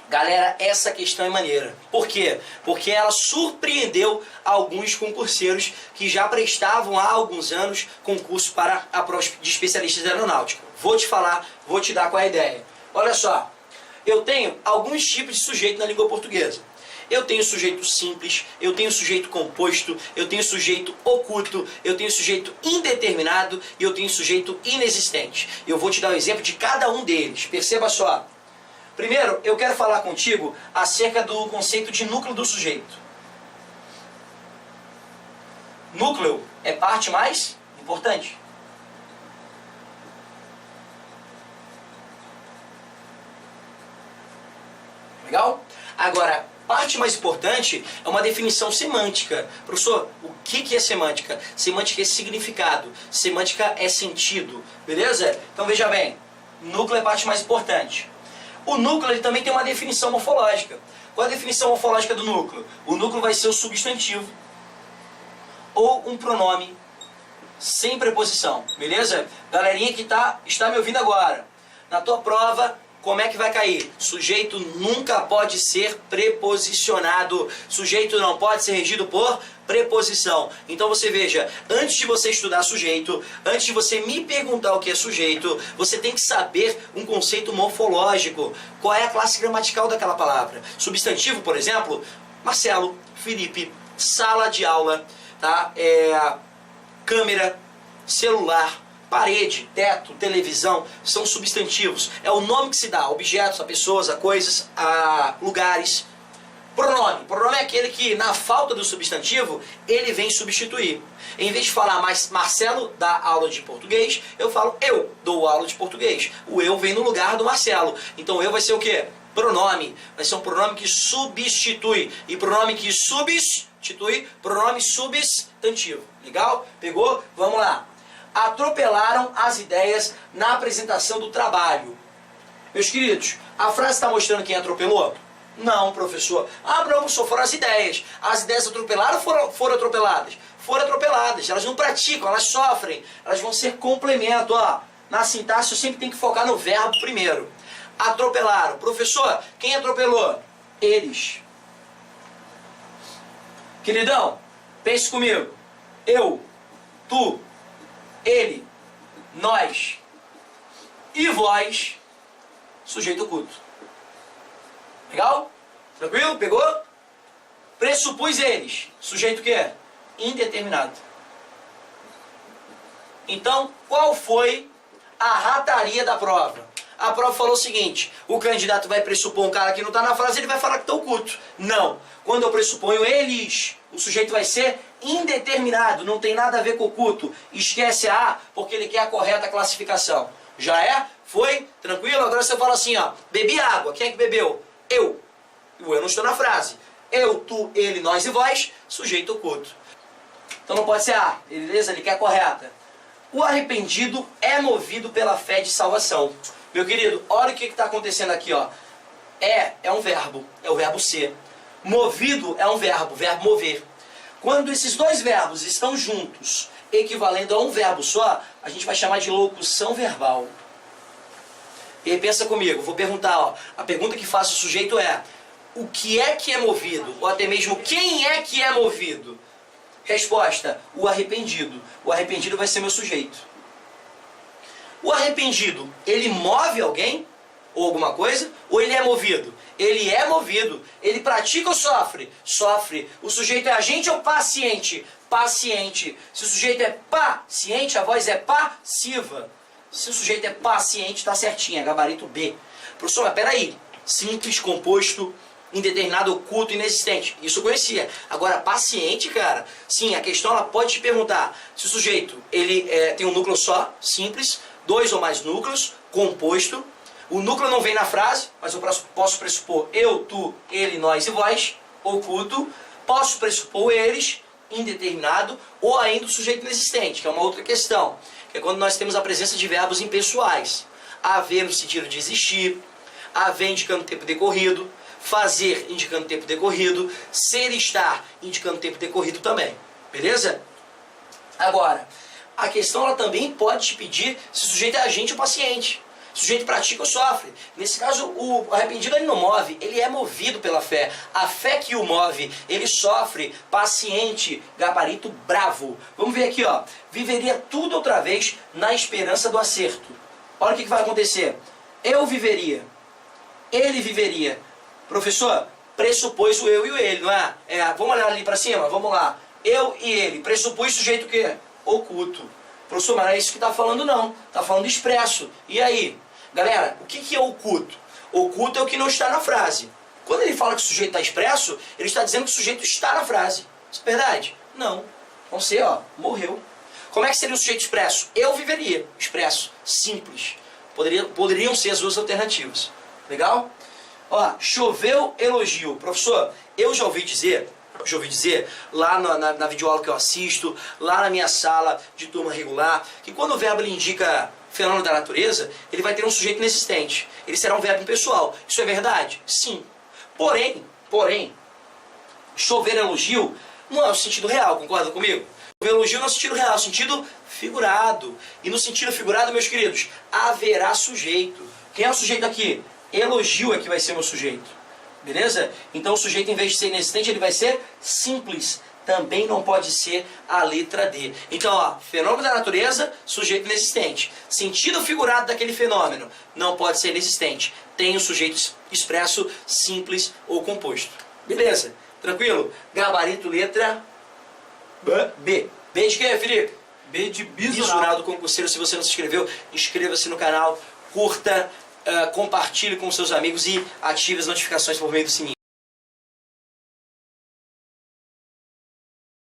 Galera, essa questão é maneira. Por quê? Porque ela surpreendeu alguns concurseiros que já prestavam há alguns anos concurso para a prova de especialistas de aeronáutica. Vou te falar, vou te dar qual é a ideia. Olha só, eu tenho alguns tipos de sujeito na língua portuguesa. Eu tenho sujeito simples, eu tenho sujeito composto, eu tenho sujeito oculto, eu tenho sujeito indeterminado e eu tenho sujeito inexistente. Eu vou te dar o exemplo de cada um deles. Perceba só. Primeiro, eu quero falar contigo acerca do conceito de núcleo do sujeito. Núcleo é parte mais importante. Legal? Agora, parte mais importante é uma definição semântica. Professor, o que é semântica? Semântica é significado, semântica é sentido, beleza? Então veja bem, núcleo é a parte mais importante. O núcleo ele também tem uma definição morfológica. Qual é a definição morfológica do núcleo? O núcleo vai ser o substantivo ou um pronome sem preposição, beleza? Galerinha que está me ouvindo agora, na tua prova, como é que vai cair? Sujeito nunca pode ser preposicionado. Sujeito não pode ser regido por preposição. Então você veja, antes de você estudar sujeito, antes de você me perguntar o que é sujeito, você tem que saber um conceito morfológico. Qual é a classe gramatical daquela palavra? Substantivo, por exemplo, Marcelo, Felipe, sala de aula, tá? Câmera, celular, parede, teto, televisão, são substantivos. É o nome que se dá a objetos, a pessoas, a coisas, a lugares. Pronome. Pronome é aquele que, na falta do substantivo, ele vem substituir. Em vez de falar Marcelo dá aula de português, eu falo eu dou aula de português. O eu vem no lugar do Marcelo. Então o eu vai ser o quê? Pronome. Vai ser um pronome que substitui. E pronome que substitui, pronome substantivo. Legal? Pegou? Vamos lá. Atropelaram as ideias na apresentação do trabalho. Meus queridos, a frase está mostrando quem atropelou? Não, professor. Ah, não, professor, foram as ideias. As ideias atropelaram ou foram atropeladas? Foram atropeladas. Elas não praticam, elas sofrem. Elas vão ser complemento. Ó, na sintaxe eu sempre tenho que focar no verbo primeiro. Atropelaram. Professor, quem atropelou? Eles. Queridão, pense comigo. Eu, tu, ele, nós e vós, sujeito oculto. Legal? Tranquilo? Pegou? Pressupus eles. Sujeito o quê? Indeterminado. Então, qual foi a rataria da prova? A prova falou o seguinte: o candidato vai pressupor um cara que não está na frase, ele vai falar que está oculto. Não. Quando eu pressuponho eles, o sujeito vai ser indeterminado, não tem nada a ver com oculto. Esquece a A, porque ele quer a correta classificação. Já é? Foi? Tranquilo? Agora você fala assim, ó, bebi água. Quem é que bebeu? Eu. Eu não estou na frase. Eu, tu, ele, nós e vós, sujeito oculto. Então não pode ser A, beleza? Ele quer a correta. O arrependido é movido pela fé de salvação. Meu querido, olha o que está acontecendo aqui, ó. É um verbo, é o verbo ser. Movido é um verbo mover. Quando esses dois verbos estão juntos, equivalendo a um verbo só, a gente vai chamar de locução verbal. E aí pensa comigo, vou perguntar, ó, a pergunta que faço ao sujeito é: o que é movido? Ou até mesmo, quem é que é movido? Resposta: o arrependido. O arrependido vai ser meu sujeito. O arrependido, ele move alguém? Ou alguma coisa? Ou ele é movido? Ele é movido. Ele pratica ou sofre? Sofre. O sujeito é agente ou paciente? Paciente. Se o sujeito é paciente, a voz é passiva. Se o sujeito é paciente, está certinho, é gabarito B. Professor, mas peraí. Simples, composto, indeterminado, oculto, inexistente. Isso eu conhecia. Agora, paciente, cara, sim, a questão ela pode te perguntar se o sujeito ele tem um núcleo só, simples, dois ou mais núcleos, composto. O núcleo não vem na frase, mas eu posso pressupor eu, tu, ele, nós e vós, oculto. Posso pressupor eles, indeterminado, ou ainda o sujeito inexistente, que é uma outra questão. Que é quando nós temos a presença de verbos impessoais. Haver no sentido de existir, haver indicando tempo decorrido, fazer indicando tempo decorrido, ser e estar indicando tempo decorrido também. Beleza? Agora, a questão ela também pode te pedir se o sujeito é agente ou paciente. O sujeito pratica ou sofre. Nesse caso, o arrependido ele não move, ele é movido pela fé. A fé que o move, ele sofre, paciente, gabarito bravo. Vamos ver aqui, ó. Viveria tudo outra vez na esperança do acerto. Olha o que vai acontecer. Eu viveria. Ele viveria. Professor, pressupôs o eu e o ele, não é? Vamos olhar ali para cima? Vamos lá. Eu e ele. Pressupôs sujeito o quê? Oculto. Professor, mas não é isso que está falando não. Está falando expresso. E aí? Galera, o que é oculto? Oculto é o que não está na frase. Quando ele fala que o sujeito está expresso, ele está dizendo que o sujeito está na frase. Isso é verdade? Não. Vamos ser, ó, morreu. Como é que seria o sujeito expresso? Eu viveria. Expresso. Simples. Poderiam ser as duas alternativas. Legal? Ó, choveu elogio. Professor, eu já ouvi dizer lá na videoaula que eu assisto, lá na minha sala de turma regular, que quando o verbo ele indica fenômeno da natureza, ele vai ter um sujeito inexistente. Ele será um verbo impessoal. Isso é verdade? Sim. Porém, chover elogio não é o sentido real, concorda comigo? Chover elogio não é o sentido real, é o sentido figurado. E no sentido figurado, meus queridos, haverá sujeito. Quem é o sujeito aqui? Elogio é que vai ser meu sujeito. Beleza? Então o sujeito, em vez de ser inexistente, ele vai ser simples. Também não pode ser a letra D. Então, ó, fenômeno da natureza, sujeito inexistente. Sentido figurado daquele fenômeno, não pode ser inexistente. Tem o sujeito expresso, simples ou composto. Beleza? Tranquilo? Gabarito, letra B. B de quê, Felipe? B de Bisurado concurseiro. Se você não se inscreveu, inscreva-se no canal, curta, compartilhe com seus amigos e ative as notificações por meio do sininho.